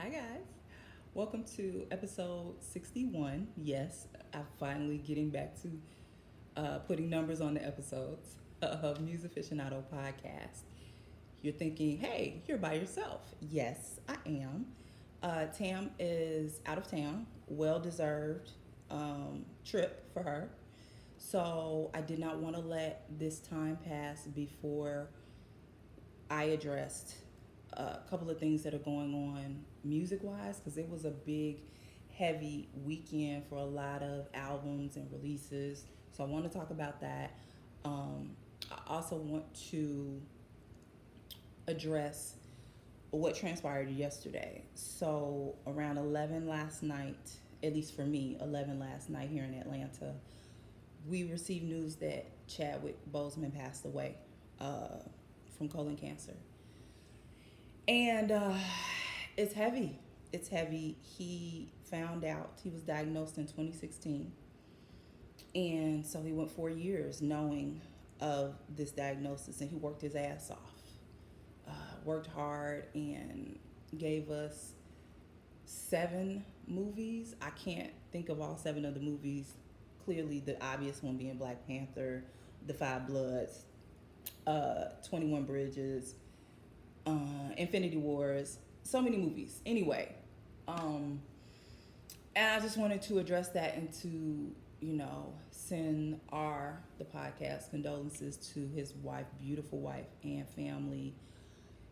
Hi, guys. Welcome to episode 61. Yes, I'm finally getting back to putting numbers on the episodes of Musaficionado podcast. You're thinking, hey, you're by yourself. Yes, I am. Tam is out of town, well deserved trip for her. So I did not want to let this time pass before I addressed a couple of things that are going on music wise because it was a big, heavy weekend for a lot of albums and releases. So I want to talk about that. I also want to address what transpired yesterday. So around 11 last night, at least for me, 11 last night here in Atlanta, we received news that Chadwick Boseman passed away from colon cancer. And it's heavy. It's heavy. He found out, he was diagnosed in 2016. And so he went 4 years knowing of this diagnosis and he worked his ass off. Worked hard and gave us 7 movies. I can't think of all 7 of the movies. Clearly, the obvious one being Black Panther, The Five Bloods, 21 Bridges, Infinity Wars, so many movies. Anyway, and I just wanted to address that and to, send the podcast condolences to his wife, beautiful wife, and family.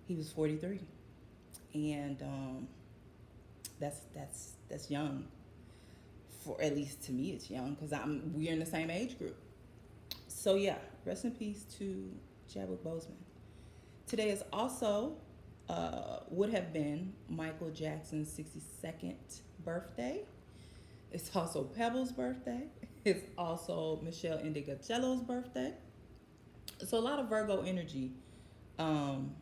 He was 43, and that's young. For at least to me, it's young because we're in the same age group. So yeah, rest in peace to Chadwick Boseman. Today is also would have been Michael Jackson's 62nd birthday. It's also Peebles' birthday. It's also Meshell Ndegeocello's birthday. So a lot of Virgo energy, going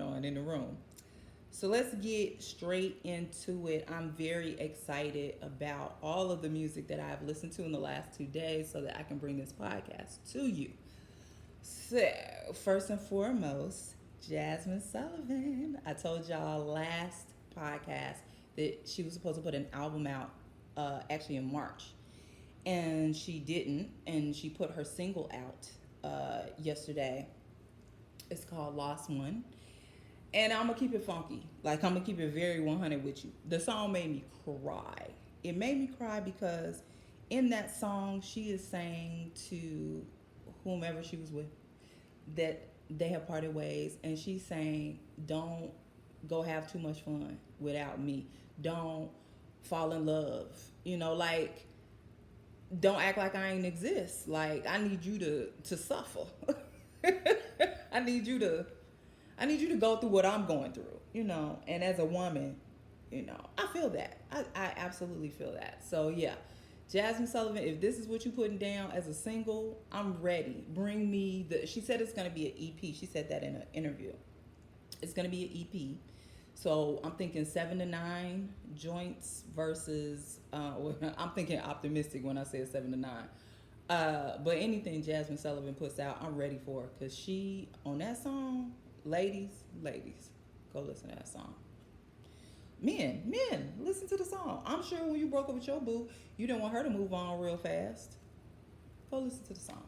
on in the room. So let's get straight into it. I'm very excited about all of the music that I've listened to in the last 2 days so that I can bring this podcast to you. So, first and foremost, Jazmine Sullivan. I told y'all last podcast that she was supposed to put an album out actually in March. And she didn't. And she put her single out yesterday. It's called Lost One. And I'm going to keep it funky. Like, I'm going to keep it very 100 with you. The song made me cry. It made me cry because in that song, she is saying to whomever she was with that they have parted ways. And she's saying, don't go have too much fun without me. Don't fall in love. Like, don't act like I ain't exist. Like, I need you to suffer. I need you to go through what I'm going through, And as a woman, I feel that. I absolutely feel that. So yeah, Jazmine Sullivan, if this is what you putting down as a single, I'm ready. Bring me she said it's going to be an EP. She said that in an interview. It's going to be an EP. So I'm thinking 7 to 9 joints versus, I'm thinking optimistic when I say 7 to 9. But anything Jazmine Sullivan puts out, I'm ready for her. Because she, on that song, ladies, go listen to that song. Men, listen to the song. I'm sure when you broke up with your boo, you didn't want her to move on real fast. Go listen to the song.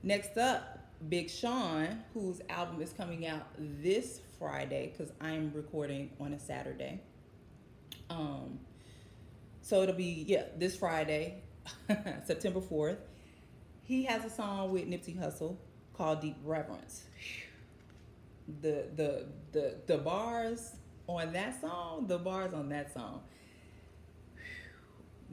Next up, Big Sean, whose album is coming out this Friday, because I'm recording on a Saturday. So it'll be, this Friday, September 4th. He has a song with Nipsey Hussle called Deep Reverence. The bars on that song,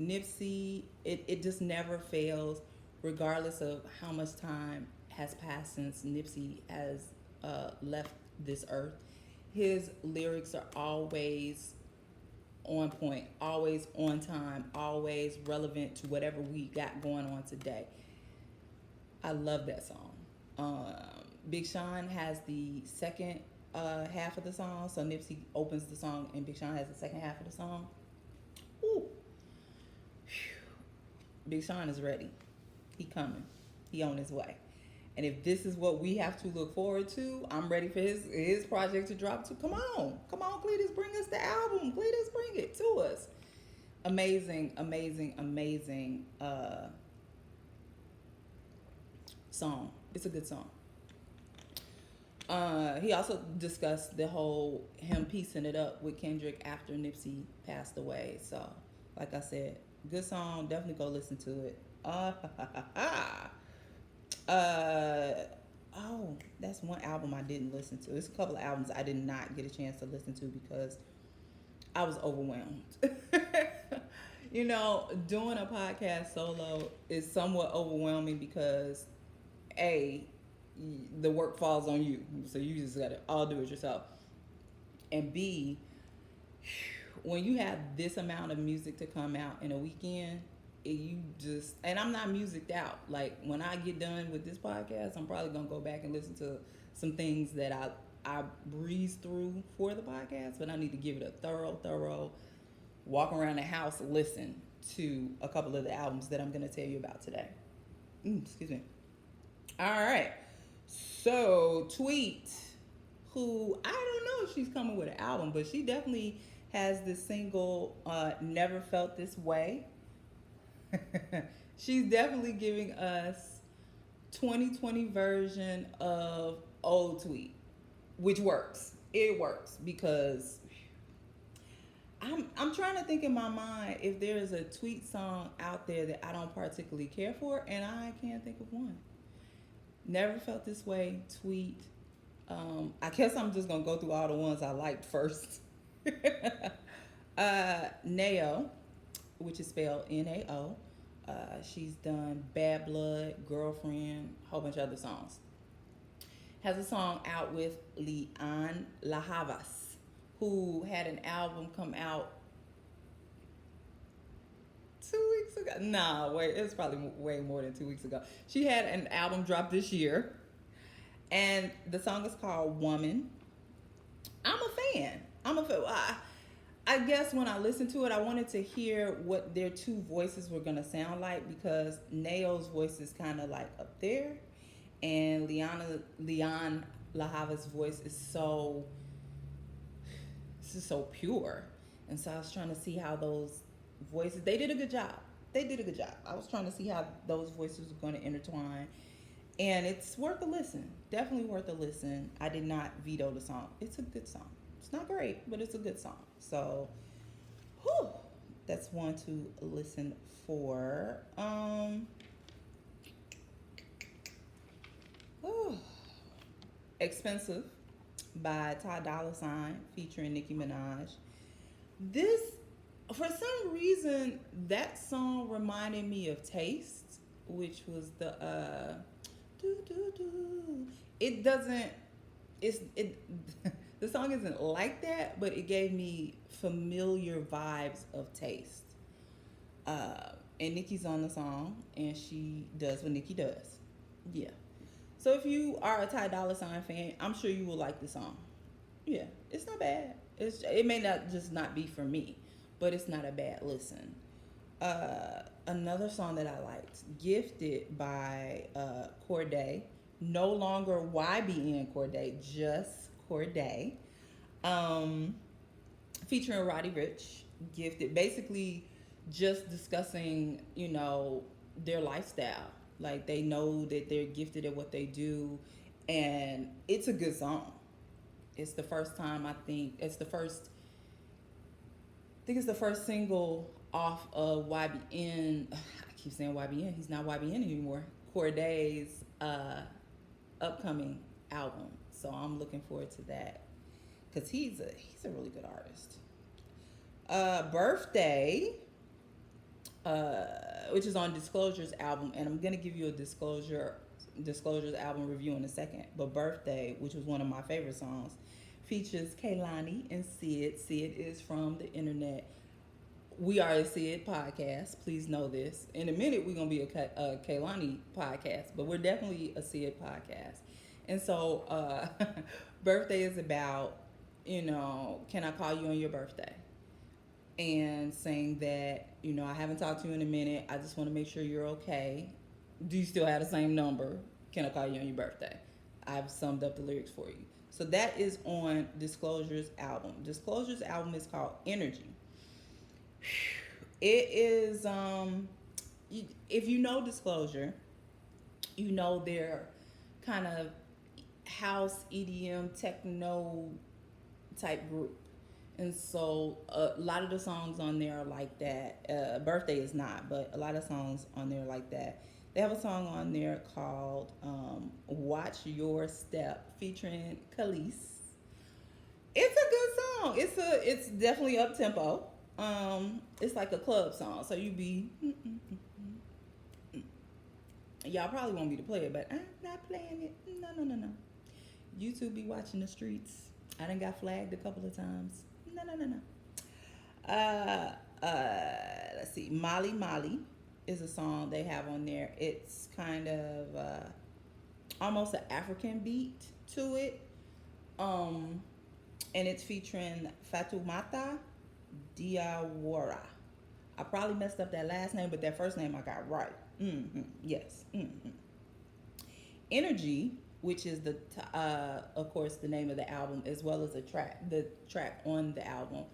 Nipsey, it just never fails, regardless of how much time has passed since Nipsey has left this earth. His lyrics are always on point, always on time, always relevant to whatever we got going on today. I love that song. Big Sean has the second half of the song, so Nipsey opens the song and Big Sean has the second half of the song. Ooh. Big Sean is ready. He coming. He on his way. And if this is what we have to look forward to, I'm ready for his project to drop too. Come on, Cletus, bring us the album. Cletus, bring it to us. Amazing, amazing, amazing song. It's a good song. He also discussed the whole him piecing it up with Kendrick after Nipsey passed away. So, like I said, good song. Definitely go listen to it. Oh, that's one album I didn't listen to. It's a couple of albums I did not get a chance to listen to because I was overwhelmed. Doing a podcast solo is somewhat overwhelming because A, the work falls on you. So you just got to all do it yourself. And B, when you have this amount of music to come out in a weekend, and I'm not musiced out. Like when I get done with this podcast, I'm probably going to go back and listen to some things that I breezed through for the podcast, but I need to give it a thorough walk around the house, listen to a couple of the albums that I'm going to tell you about today. Excuse me. All right. So, Tweet, who I don't know if she's coming with an album, but she definitely has this single, Never Felt This Way. She's definitely giving us 2020 version of old Tweet, which works. It works because I'm trying to think in my mind if there is a Tweet song out there that I don't particularly care for, and I can't think of one. Never Felt This Way, Tweet. I guess I'm just gonna go through all the ones I liked first. Nao, which is spelled Nao. She's done Bad Blood, Girlfriend, a whole bunch of other songs. Has a song out with Leon Lahavas, who had an album come out 2 weeks ago. Nah, wait, it's probably way more than 2 weeks ago. She had an album drop this year, and the song is called Woman. I'm a fan. I guess when I listened to it, I wanted to hear what their two voices were going to sound like because Nao's voice is kind of like up there, and Leon Lahavas' voice is so pure. And so I was trying to see how those voices, they did a good job. I was trying to see how those voices were going to intertwine. And it's worth a listen. Definitely worth a listen. I did not veto the song. It's a good song. It's not great, but it's a good song. So, that's one to listen for. Expensive by Ty Dolla $ign featuring Nicki Minaj. This, for some reason, that song reminded me of Taste, which was the It doesn't. The song isn't like that, but it gave me familiar vibes of Taste. And Nicki's on the song, and she does what Nicki does. Yeah. So if you are a Ty Dolla $ign fan, I'm sure you will like the song. Yeah, it's not bad. It may not be for me, but it's not a bad listen. Another song that I liked, Gifted by Cordae. No longer YBN Cordae, just Cordae. Featuring Roddy Ricch. Gifted. Basically just discussing, their lifestyle. Like they know that they're gifted at what they do, and it's a good song. It's the first time it's the first single off of YBN. I keep saying YBN. He's not YBN anymore. Cordae's upcoming album. So I'm looking forward to that because he's a really good artist. Birthday, which is on Disclosure's album, and I'm gonna give you a Disclosure's album review in a second. But Birthday, which was one of my favorite songs, features Kehlani and Sid. Sid is from the internet. We are a Sid podcast. Please know this. In a minute, we're gonna be a Kehlani podcast, but we're definitely a Sid podcast. And so, Birthday is about, can I call you on your birthday? And saying that, I haven't talked to you in a minute. I just want to make sure you're okay. Do you still have the same number? Can I Call You on Your Birthday? I've summed up the lyrics for you. So that is on Disclosure's album. Disclosure's album is called Energy. It is if you know Disclosure, you know they're kind of house EDM techno type group. And so a lot of the songs on there are like that. Birthday is not, but a lot of songs on there are like that. They have a song on there called Watch Your Step featuring Khalees. It's a good song. It's definitely up tempo. It's like a club song. So you be y'all probably want me to play it, but I'm not playing it. No. You two be watching the streets. I done got flagged a couple of times. No. Let's see. Molly Molly is a song they have on there. It's kind of almost an African beat to it. And it's featuring Fatoumata Diawara. I probably messed up that last name, but that first name I got right. Yes. Energy, which is of course, the name of the album, as well as the track on the album.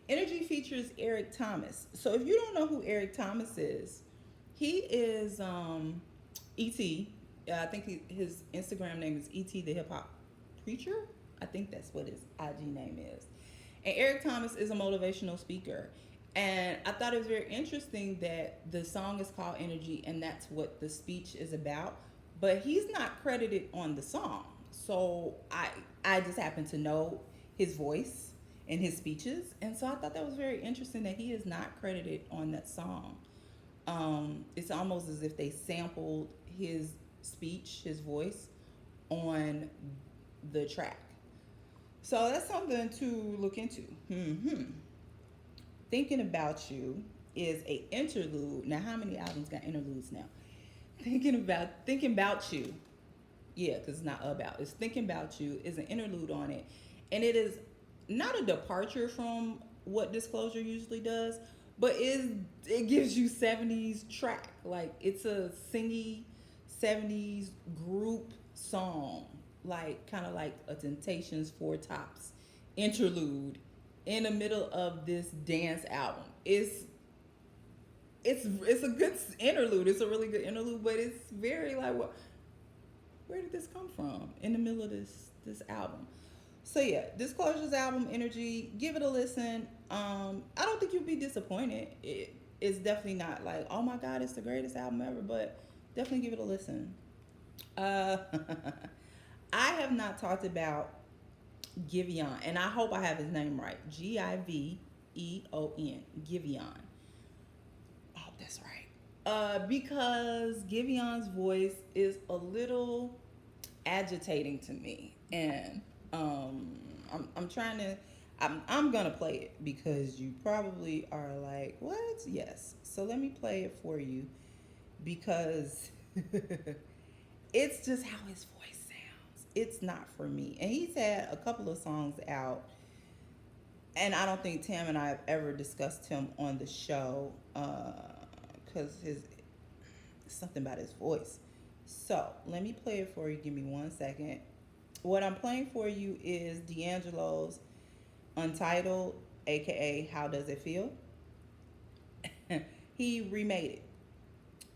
Energy features Eric Thomas. So if you don't know who Eric Thomas is, he is E.T. I think his Instagram name is E.T. the Hip Hop Preacher. I think that's what his IG name is. And Eric Thomas is a motivational speaker. And I thought it was very interesting that the song is called Energy, and that's what the speech is about. But he's not credited on the song. So I just happen to know his voice and his speeches. And so I thought that was very interesting that he is not credited on that song. It's almost as if they sampled his speech, his voice, on the track. So that's something to look into. Thinking About You is a interlude. Now, how many albums got interludes now? Thinking About You. Yeah, because it's not about. It's Thinking About You is an interlude on it. And it is not a departure from what Disclosure usually does, but it gives you 70s track. Like, it's a singy 70s group song. Like, kind of like a Temptations, Four Tops interlude in the middle of this dance album. It's a good interlude. It's a really good interlude, but it's very like, where did this come from in the middle of this album? So yeah, Disclosure's album Energy, give it a listen. I don't think you'll be disappointed. It's definitely not like, oh my God, it's the greatest album ever, but definitely give it a listen. I have not talked about Giveon, and I hope I have his name right. Giveon. Giveon. I hope that's right. Because Giveon's voice is a little agitating to me, and I'm trying to. I'm gonna play it because you probably are like, what? Yes. So let me play it for you because it's just how his voice sounds. It's not for me. And he's had a couple of songs out, and I don't think Tam and I have ever discussed him on the show because something about his voice. So let me play it for you. Give me 1 second. What I'm playing for you is D'Angelo's Untitled, aka How Does It Feel? He remade it.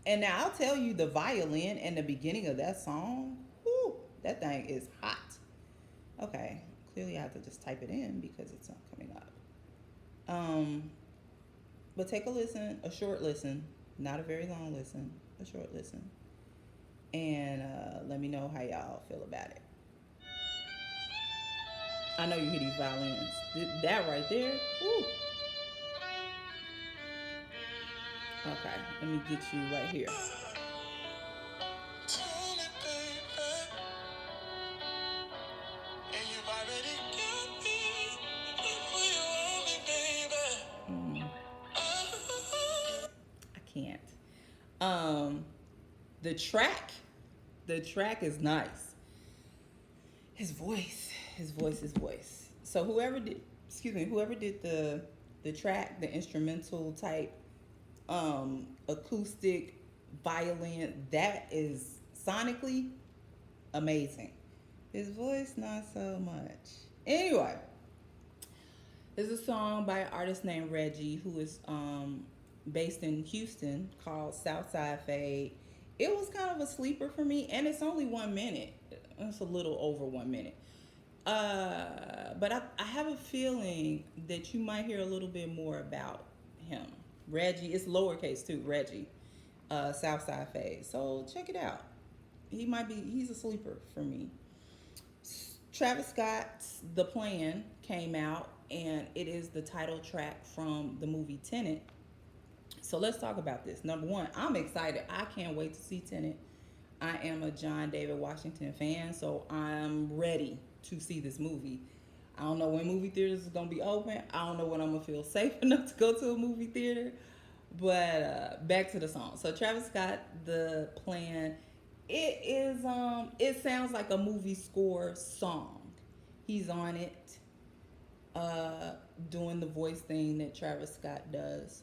And now I'll tell you, the violin in the beginning of that song, whew, that thing is hot. Okay, clearly I have to just type it in because it's not coming up. But take a listen, a short listen, not a very long listen, a short listen. And let me know how y'all feel about it. I know you hear these violins. That right there, woo. Okay, let me get you right here. I can't. The track is nice. His voice. So whoever did the track, the instrumental type, acoustic violin, that is sonically Amazing. His voice, not so much. Anyway, there's a song by an artist named Reggie who is based in Houston called Southside Fade. It was kind of a sleeper for me, and it's only 1 minute. It's a little over 1 minute. But I have a feeling that you might hear a little bit more about him. Reggie, it's lowercase too, Reggie, Southside Fade. So check it out. He's a sleeper for me. Travis Scott's The Plan came out, and it is the title track from the movie Tenet. So let's talk about this. Number one, I'm excited. I can't wait to see Tenet. I am a John David Washington fan, so I'm ready to see this movie. I don't know when movie theaters is gonna be open. I don't know when I'm gonna feel safe enough to go to a movie theater. But back to the song. So Travis Scott, The Plan. It is it sounds like a movie score song. He's on it, doing the voice thing that Travis Scott does,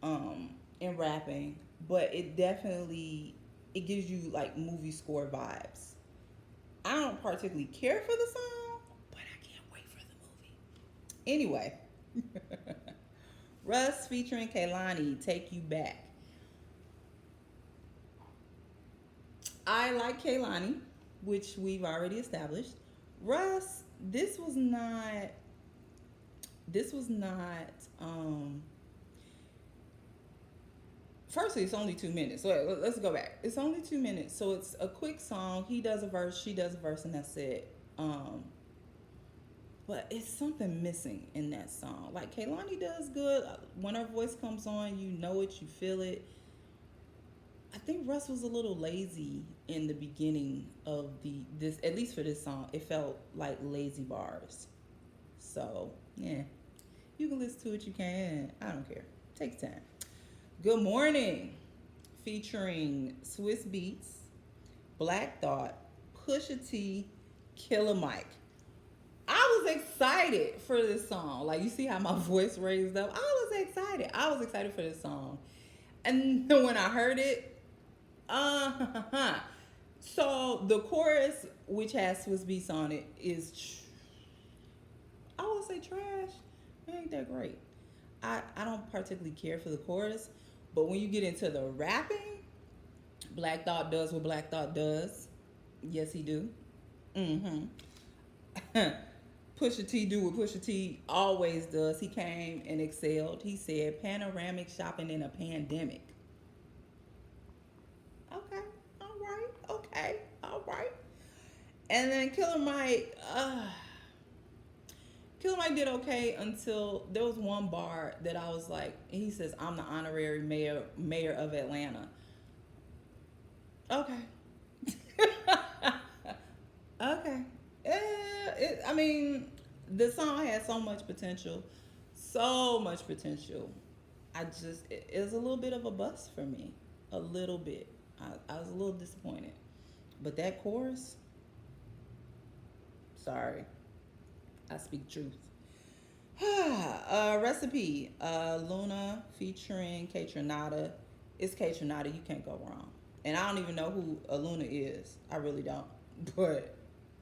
in rapping. But it gives you like movie score vibes. I don't particularly care for the song, but I can't wait for the movie. Anyway, Russ featuring Kehlani, Take You Back. I like Kehlani, which we've already established. Russ, firstly, it's only 2 minutes. So let's go back. It's only 2 minutes, so it's a quick song. He does a verse, she does a verse, and that's it. But it's something missing in that song. Like Kehlani does good. When her voice comes on, you know it, you feel it. I think Russ was a little lazy in the beginning of this, at least for this song. It felt like lazy bars. So yeah, you can listen to it. You can. I don't care. Take time. Good Morning, featuring Swiss Beats, Black Thought, Pusha T, Killer Mike. I was excited for this song. Like, you see how my voice raised up? I was excited. I was excited for this song. And when I heard it, so the chorus, which has Swiss Beats on it, is, I won't say trash. It ain't that great. I don't particularly care for the chorus. But when you get into the rapping, Black Thought does what Black Thought does. Yes, he do. Pusha T do what Pusha T always does. He came and excelled. He said, panoramic shopping in a pandemic. Okay, all right. And then Killer Mike did okay until there was one bar that I was like, he says, I'm the honorary mayor of Atlanta. Okay. Okay. I mean, the song had so much potential. It was a little bit of a bust for me. A little bit. I was a little disappointed. But that chorus, sorry. I speak truth. Recipe. Luna featuring K Tronada. It's K Tronada. You can't go wrong. And I don't even know who Luna is. I really don't.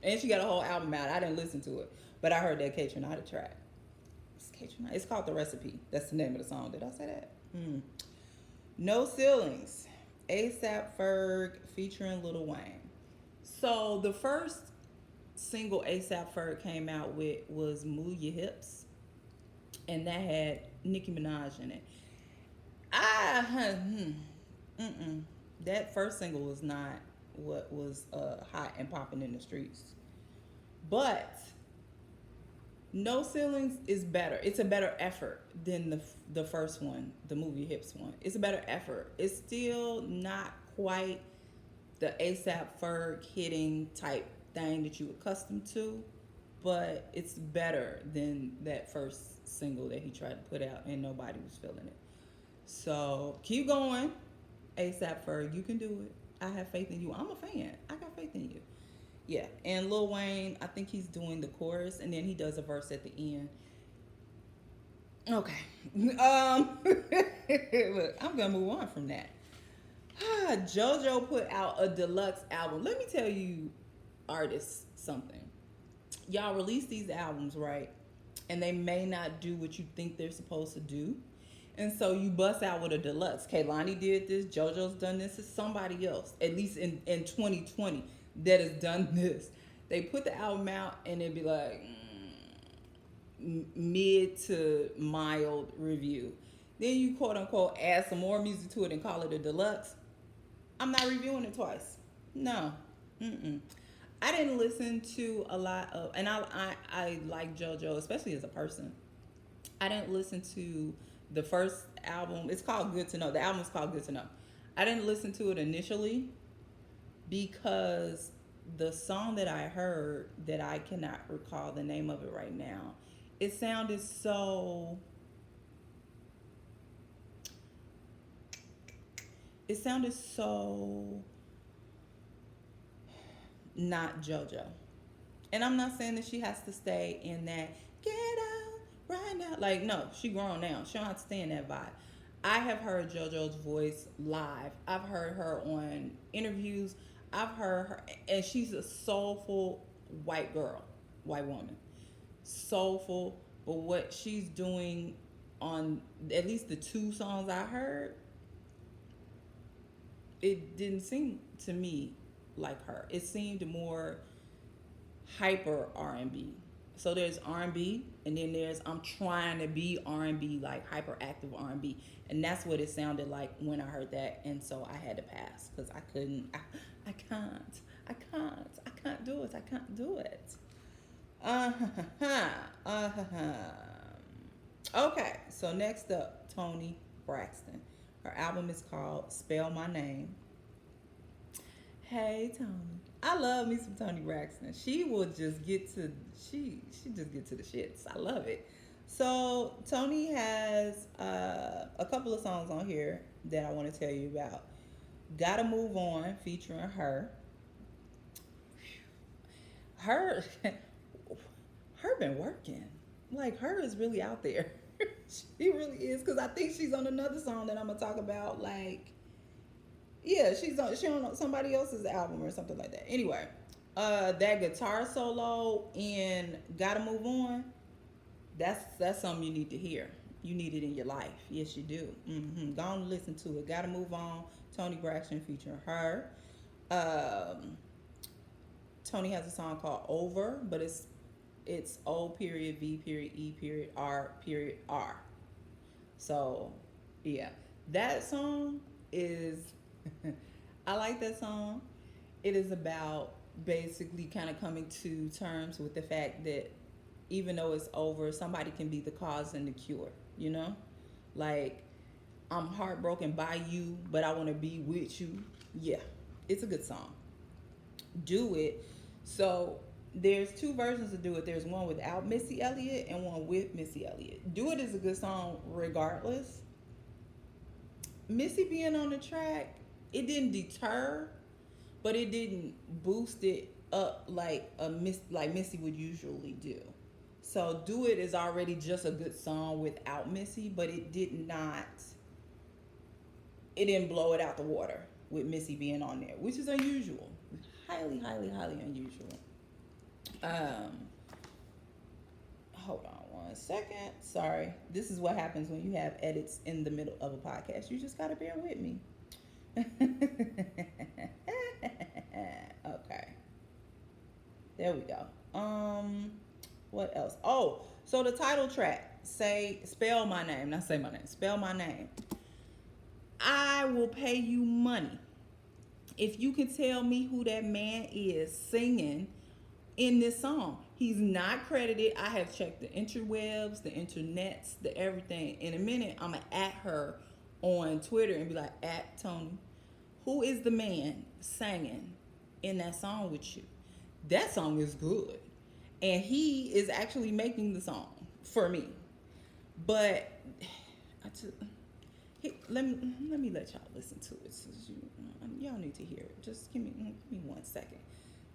And she got a whole album out. I didn't listen to it. But I heard that K Tronada track. It's K Tronada. It's called The Recipe. That's the name of the song. Did I say that? No Ceilings. ASAP Ferg featuring Lil Wayne. So the first single ASAP Ferg came out with was Move Your Hips, and that had Nicki Minaj in it. That first single was not what was hot and popping in the streets. But No Ceilings is better. It's a better effort than the first one, the Move Your Hips one. It's a better effort. It's still not quite the ASAP Ferg hitting type thing that you accustomed to, but it's better than that first single that he tried to put out and nobody was feeling it. So keep going, ASAP Ferg. You can do it. I have faith in you. I'm a fan. I got faith in you. Yeah, and Lil Wayne, I think he's doing the chorus and then he does a verse at the end. Okay. Look, I'm gonna move on from that. JoJo put out a deluxe album. Let me tell you artists something. Y'all release these albums, right? And they may not do what you think they're supposed to do. And so you bust out with a deluxe. Kaylani did this, JoJo's done this, it's somebody else, at least in 2020, that has done this. They put the album out and it'd be like mid to mild review. Then you quote unquote add some more music to it and call it a deluxe. I'm not reviewing it twice. No. Mm-mm. I didn't listen to a lot of, and I like JoJo, especially as a person. I didn't listen to the first album. It's called Good to Know. The album's called Good to Know. I didn't listen to it initially because the song that I heard, that I cannot recall the name of it right now, it sounded so, it sounded so not JoJo. And I'm not saying that she has to stay in that get out right now. Like, no, she grown now. She don't have to stay in that vibe. I have heard JoJo's voice live. I've heard her on interviews. I've heard her, and she's a soulful white girl, white woman. Soulful, but what she's doing on at least the two songs I heard, it didn't seem to me like her. It seemed more hyper R&B. So there's R&B, and then there's I'm trying to be R&B, like hyperactive R&B, and that's what it sounded like when I heard that. And so I had to pass because I couldn't. I can't do it. I can't do it. Okay, so next up, Toni Braxton. Her album is called Spell My Name. Hey Toni. I love me some Toni Braxton. She will just get to she just get to the shits. I love it. So Toni has a couple of songs on here that I want to tell you about. Gotta Move On featuring her. Her been working. Like, her is really out there. She really is, because I think she's on another song that I'm gonna talk about. Like, yeah, she on somebody else's album or something like that. Anyway, that guitar solo in Gotta Move On, that's something you need to hear. You need it in your life. Yes, you do. Go on and listen to it. Gotta Move On. Toni Braxton featuring her. Toni has a song called Over, but it's O period V period E period R period R. So yeah, that song is I like that song. It is about basically kind of coming to terms with the fact that even though it's over, somebody can be the cause and the cure, you know? Like, I'm heartbroken by you, but I want to be with you. Yeah, it's a good song. Do It. So there's two versions of Do It. There's one without Missy Elliott and one with Missy Elliott. Do It is a good song regardless. Missy being on the track, it didn't deter, but it didn't boost it up like Missy would usually do. So Do It is already just a good song without Missy, but it didn't blow it out the water with Missy being on there, which is unusual. Highly, highly, highly unusual. Hold on one second. Sorry. This is what happens when you have edits in the middle of a podcast. You just gotta bear with me. Okay. There we go. What else? Oh, so the title track, Spell My Name. Not Say My Name. Spell My Name. I will pay you money if you can tell me who that man is singing in this song. He's not credited. I have checked the interwebs, the internets, the everything. In a minute, I'm going to at her on Twitter and be like, at Toni, who is the man singing in that song with you? That song is good. And he is actually making the song for me. But let me let y'all listen to it. So y'all need to hear it. Just give me 1 second.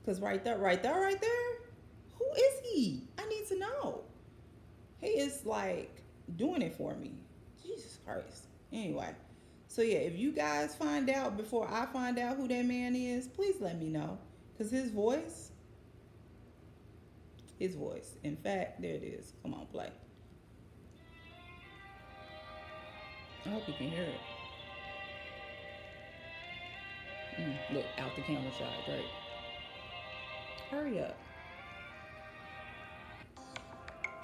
Because right there, who is he? I need to know. He is like doing it for me. Jesus Christ. Anyway, so yeah, if you guys find out before I find out who that man is, please let me know. Because his voice, his voice. In fact, there it is. Come on, play. I hope you can hear it. Look, out the camera shot. Great. Hurry up.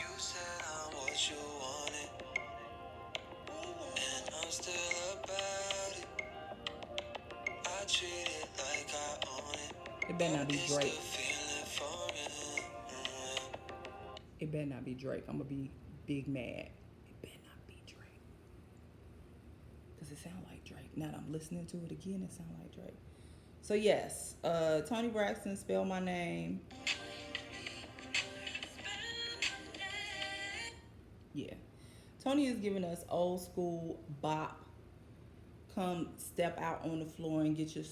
You said I'm what you wanted, and I'm still about it. I treat it like I own it. It better not be Drake. It better not be Drake. I'm gonna be big mad. It better not be Drake. Because it sounds like Drake. Now that I'm listening to it again, it sounds like Drake. So yes, Tony Braxton, Spell My Name. Yeah. Tony is giving us old school bop. Come step out on the floor and get your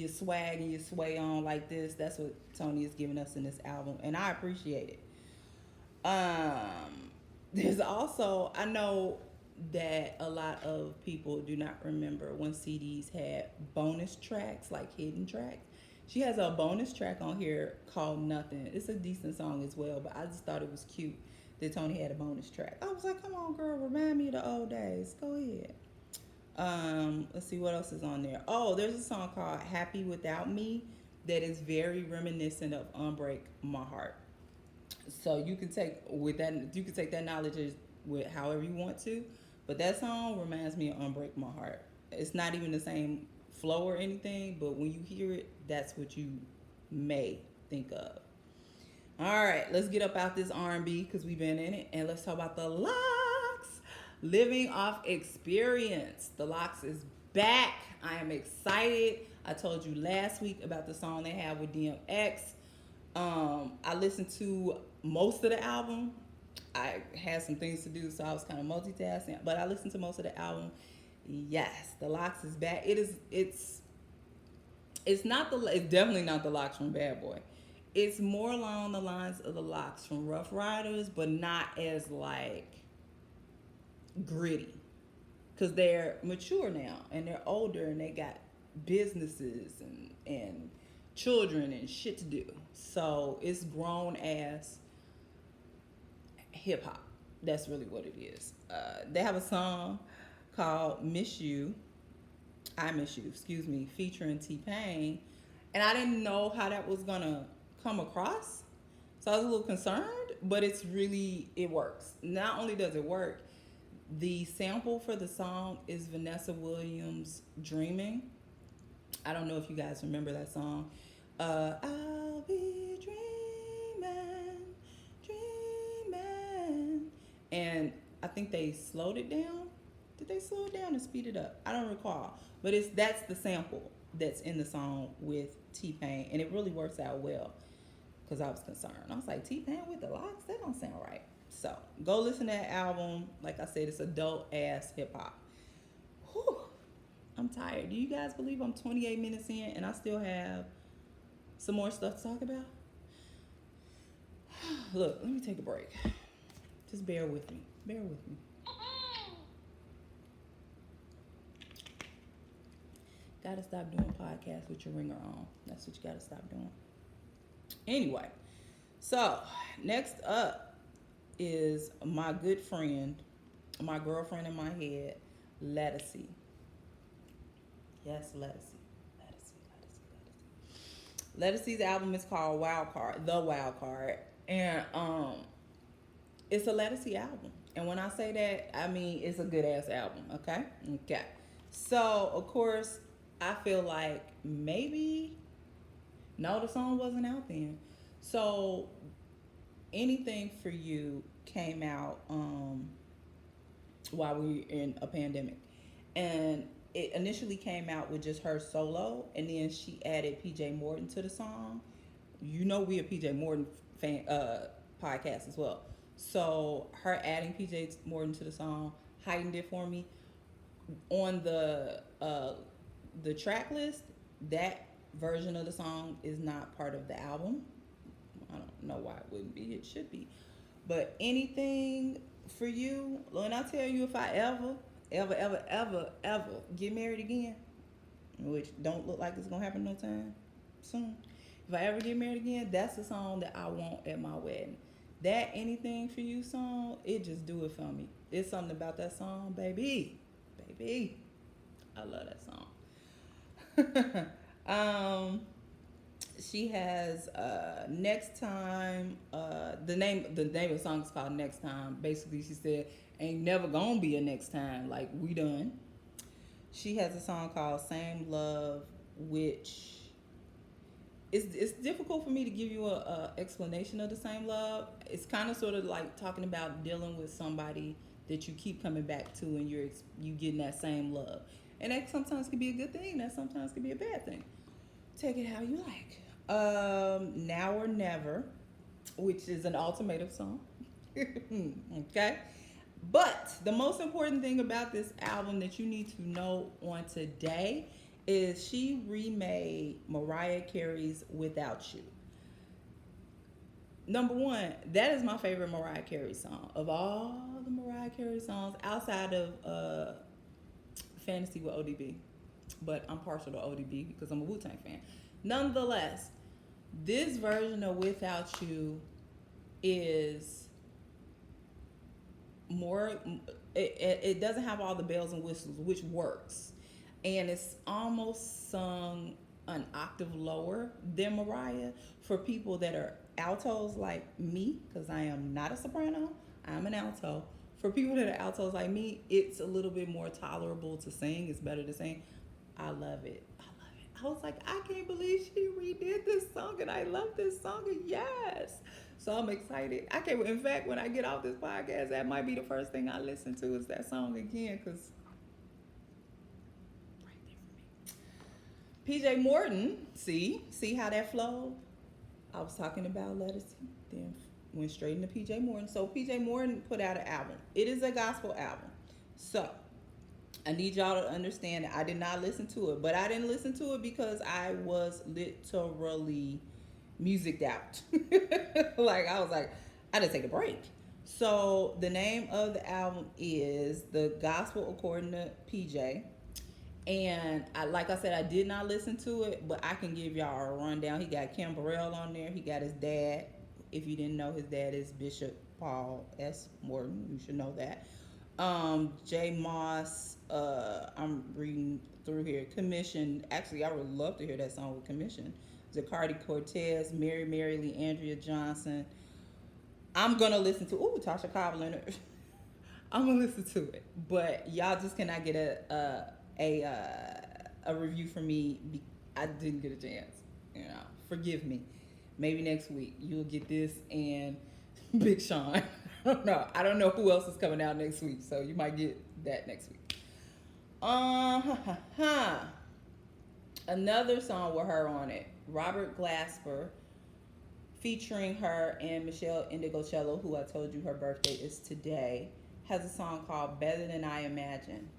swag and your sway on like this. That's what Tony is giving us in this album, and I appreciate it. There's also, I know that a lot of people do not remember when CDs had bonus tracks, like hidden tracks. She has a bonus track on here called Nothing. It's a decent song as well, but I just thought it was cute that Tony had a bonus track. I was like, come on, girl, remind me of the old days. Go ahead. Let's see what else is on there. Oh, there's a song called Happy Without Me that is very reminiscent of Unbreak My Heart. So you can take that knowledge with however you want to, but that song reminds me of Unbreak My Heart. It's not even the same flow or anything, but when you hear it, that's what you may think of. All right, let's get up out this R&B because we've been in it, and let's talk about the Lox. Living Off Experience. The Lox is back. I am excited. I told you last week about the song they have with DMX. I listened to most of the album. I had some things to do, so I was kind of multitasking, but I listened to most of the album. Yes, the Lox is back. It's definitely not the Lox from Bad Boy. It's more along the lines of the Lox from Rough Riders, but not as like gritty, because they're mature now and they're older and they got businesses and children and shit to do. So it's grown ass hip hop. That's really what it is. They have a song called I Miss You, excuse me, featuring T-Pain. And I didn't know how that was gonna come across. So I was a little concerned, but it works. Not only does it work, the sample for the song is Vanessa Williams' Dreaming. I don't know if you guys remember that song. I'll be dreaming. And I think they slowed it down. Did they slow it down and speed it up? I don't recall. But that's the sample that's in the song with T-Pain. And it really works out well because I was concerned. I was like, T-Pain with the Lox? That don't sound right. So go listen to that album. Like I said, it's adult ass hip hop. Whew. I'm tired. Do you guys believe I'm 28 minutes in and I still have some more stuff to talk about? Look, let me take a break. Just bear with me. Bear with me. Gotta stop doing podcasts with your ringer on. That's what you gotta stop doing. Anyway, so next up is my good friend, my girlfriend in my head, Ledisi. Yes, Ledisi. Ledisi's album is called Wild Card, The Wild Card. And it's a Ledisi album. And when I say that, I mean it's a good ass album, okay? Okay. So, of course, I feel like maybe the song wasn't out then. So, Anything for You came out while we were in a pandemic. And it initially came out with just her solo, and then she added PJ Morton to the song. You know we a PJ Morton fan podcast as well. So her adding PJ Morton to the song heightened it for me. On the track list, that version of the song is not part of the album. I don't know why it wouldn't be. It should be. But Anything for You, when I tell you, if I ever get married again, which don't look like it's gonna happen no time soon, If I ever get married again, that's the song that I want at my wedding. That Anything for You song, it just do it for me. It's something about that song, baby. Baby. I love that song. She has Next Time. The name of the song is called Next Time. Basically, she said, ain't never gonna be a next time. Like, we done. She has a song called Same Love, which it's difficult for me to give you a explanation of the same love. It's kind of sort of like talking about dealing with somebody that you keep coming back to, and you getting that same love, and that sometimes can be a good thing. That sometimes can be a bad thing. Take it how you like. Now or Never, which is an ultimatum song. Okay. But the most important thing about this album that you need to know on today is she remade Mariah Carey's Without You. Number one, that is my favorite Mariah Carey song. Of all the Mariah Carey songs, outside of Fantasy with ODB. But I'm partial to ODB because I'm a Wu-Tang fan. Nonetheless, this version of Without You is more, it doesn't have all the bells and whistles, which works. And it's almost sung an octave lower than Mariah for people that are altos like me, because I am not a soprano, I'm an alto. For people that are altos like me, it's a little bit more tolerable to sing. It's better to sing. I love it. I love it. I was like, I can't believe she redid this song, and I love this song. Yes. So I'm excited. I can't. In fact, when I get off this podcast, that might be the first thing I listen to is that song again, because right there for me. PJ Morton, see how that flowed? I was talking about Lettuce, then went straight into PJ Morton. So PJ Morton put out an album. It is a gospel album. So I need y'all to understand that I did not listen to it, but I didn't listen to it because I was literally musiced out. Like, I was like, I had to take a break. So the name of the album is The Gospel According to PJ. And like I said, I did not listen to it, but I can give y'all a rundown. He got Kim Burrell on there. He got his dad. If you didn't know, his dad is Bishop Paul S. Morton. You should know that. Jay Moss. I'm reading through here. Commission. Actually, I would love to hear that song with Commission. Zacardi Cortez, Mary Lee, Andrea Johnson. I'm gonna listen to Tasha Cobb Leonard. I'm gonna listen to it, but y'all just cannot get a review from me. I didn't get a chance. Forgive me. Maybe next week you'll get this and Big Sean. I don't know who else is coming out next week, so you might get that next week. Another song with her on it, Robert Glasper, featuring her and Meshell Ndegeocello, who I told you her birthday is today, has a song called Better Than I Imagine.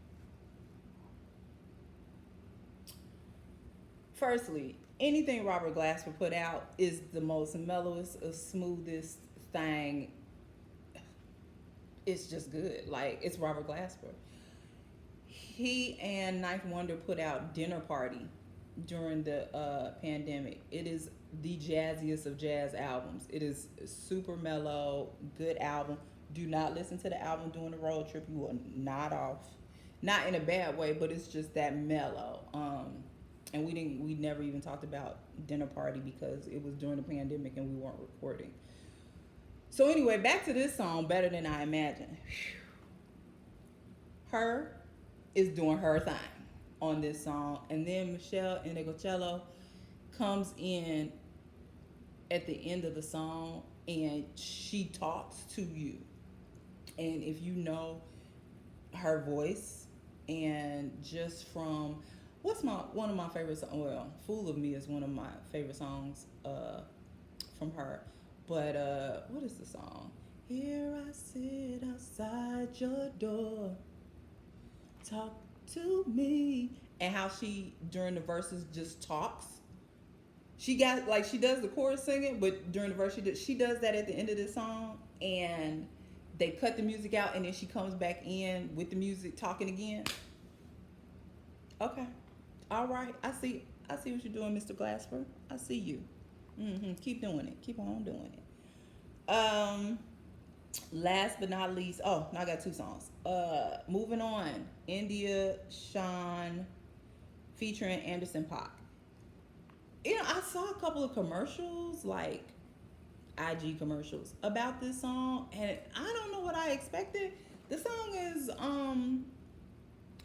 Firstly, anything Robert Glasper put out is the most mellowest, smoothest thing. It's just good. Like, it's Robert Glasper. He and Ninth Wonder put out Dinner Party during the pandemic. It is the jazziest of jazz albums. It is super mellow, good album. Do not listen to the album during the road trip. You will nod off. Not in a bad way, but it's just that mellow. And we never even talked about Dinner Party because it was during the pandemic and we weren't recording. So anyway, back to this song, Better Than I Imagine. Her is doing her thing on this song, and then Meshell Ndegeocello comes in at the end of the song and she talks to you. And if you know her voice, and just from one of my favorite songs, well, Fool of Me is one of my favorite songs from her. But what is the song? Here I sit outside your door, talk to me. And how she, during the verses, just talks. She does the chorus singing, but during the verse she does that at the end of the song, and they cut the music out, and then she comes back in with the music talking again. Okay. All right. I see what you're doing, Mr. Glasper. I see you. Keep doing it. Keep on doing it. Last but not least, oh, now I got two songs. Moving on, India Sean featuring Anderson Paak. I saw a couple of commercials, like IG commercials, about this song, and I don't know what I expected. The song is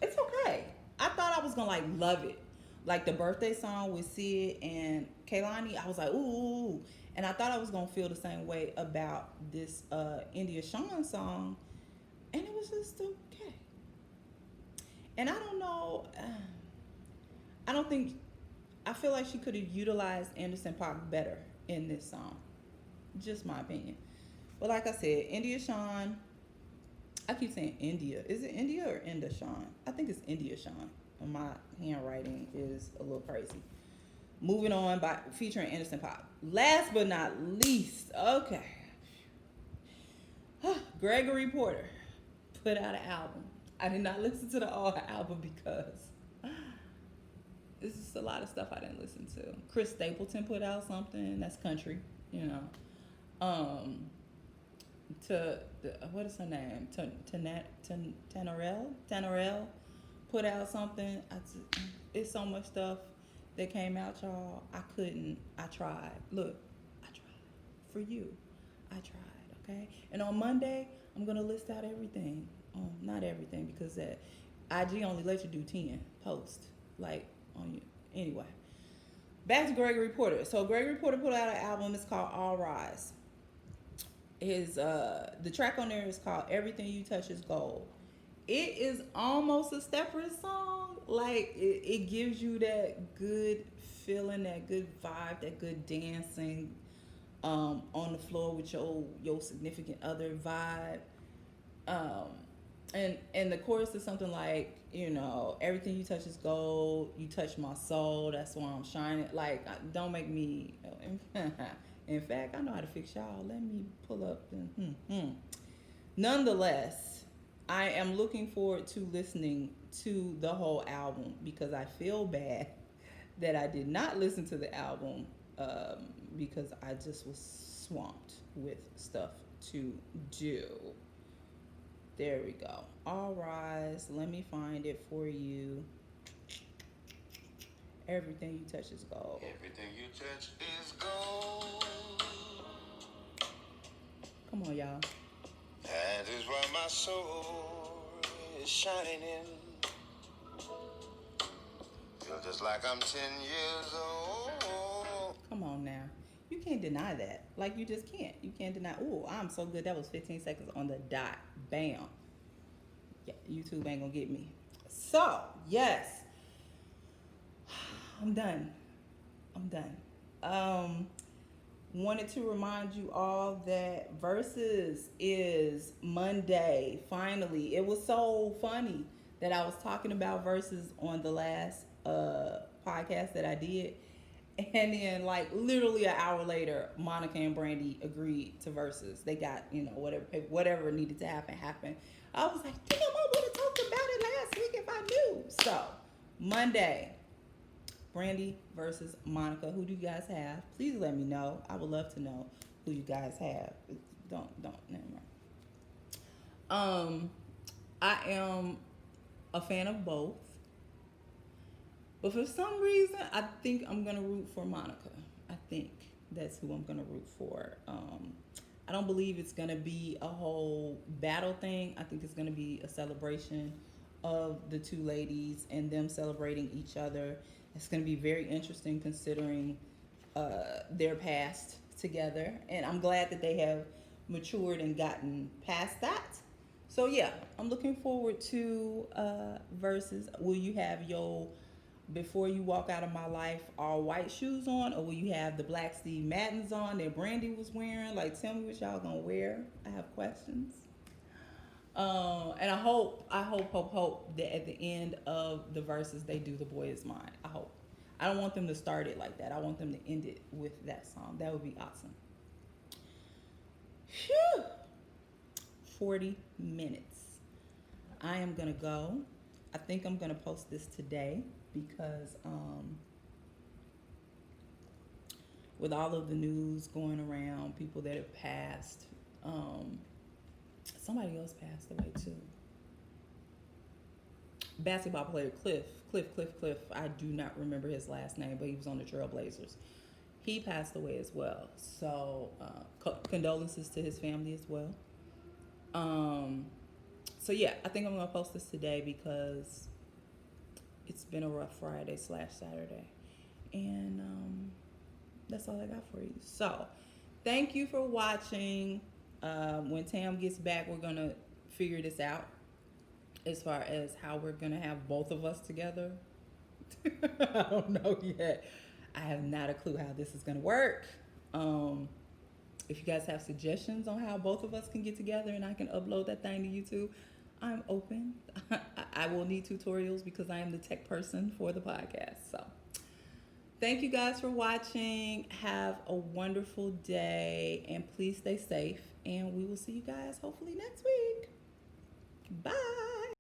it's okay. I thought I was gonna like love it, like the birthday song with Sid and Kaylani. I was like, ooh, and I thought I was gonna feel the same way about this India Sean song, and it was just okay. And I don't know. I don't think. I feel like she could have utilized Anderson Paak better in this song. Just my opinion. But like I said, India Sean. I keep saying India. Is it India or India Sean? I think it's India Sean. My handwriting is a little crazy. Moving on by featuring Anderson Paak. Last but not least, okay. Gregory Porter put out an album. I did not listen to the whole album because this is a lot of stuff I didn't listen to. Chris Stapleton put out something that's country, you know. What is her name? Tanarel put out something. It's so much stuff that came out, y'all. I couldn't. I tried. Look, I tried for you. I tried. Okay. And on Monday, I'm gonna list out everything. Not everything, because that IG only lets you do 10 posts, like on you. Anyway, back to Gregory Porter. So Gregory Porter put out an album. It's called All Rise. The track on there is called Everything You Touch Is Gold. It is almost a stepper song. Like it gives you that good feeling, that good vibe, that good dancing on the floor with your significant other vibe. And the chorus is something like, everything you touch is gold. You touch my soul. That's why I'm shining. Like, don't make me. In fact, I know how to fix y'all. Let me pull up. Nonetheless, I am looking forward to listening to the whole album because I feel bad that I did not listen to the album because I just was swamped with stuff to do. There we go. All Rise. Let me find it for you. Everything you touch is gold. Everything you touch is gold. Come on, y'all. That is why my soul is shining. Feel just like I'm 10 years old. Come on now. You can't deny that. Like, you just can't. You can't deny. Oh, I'm so good. That was 15 seconds on the dot. Bam. Yeah, YouTube ain't gonna get me. So, yes. I'm done. Wanted to remind you all that Versus is Monday. Finally. It was so funny that I was talking about Versus on the last podcast that I did. And then, like, literally an hour later, Monica and Brandy agreed to Versus. They got, whatever needed to happen. I was like, damn, I would have talked about it last week if I knew. So, Monday, Brandy versus Monica. Who do you guys have? Please let me know. I would love to know who you guys have. Never mind. I am a fan of both. But for some reason, I think I'm going to root for Monica. I think that's who I'm going to root for. I don't believe it's going to be a whole battle thing. I think it's going to be a celebration of the two ladies and them celebrating each other. It's going to be very interesting considering their past together. And I'm glad that they have matured and gotten past that. So, yeah, I'm looking forward to Versus. Will you have your Before You Walk Out of My Life all white shoes on, or will you have the black Steve Maddens on that Brandy was wearing? Like, tell me what y'all gonna wear. I have questions. And I hope that at the end of the Verses they do The Boy Is Mine. I hope. I don't want them to start it like that. I want them to end it with that song. That would be awesome. Phew. 40 minutes. I am gonna go. I think I'm gonna post this today because with all of the news going around, people that have passed. Somebody else passed away too. Basketball player Cliff. I do not remember his last name, but he was on the Trailblazers. He passed away as well. So condolences to his family as well. So yeah, I think I'm gonna post this today because it's been a rough Friday / Saturday, and that's all I got for you. So thank you for watching. When Tam gets back, we're gonna figure this out as far as how we're gonna have both of us together. I don't know yet. I have not a clue how this is gonna work. If you guys have suggestions on how both of us can get together and I can upload that thing to YouTube, I'm open. I will need tutorials because I am the tech person for the podcast. So thank you guys for watching. Have a wonderful day and please stay safe. And we will see you guys hopefully next week. Bye.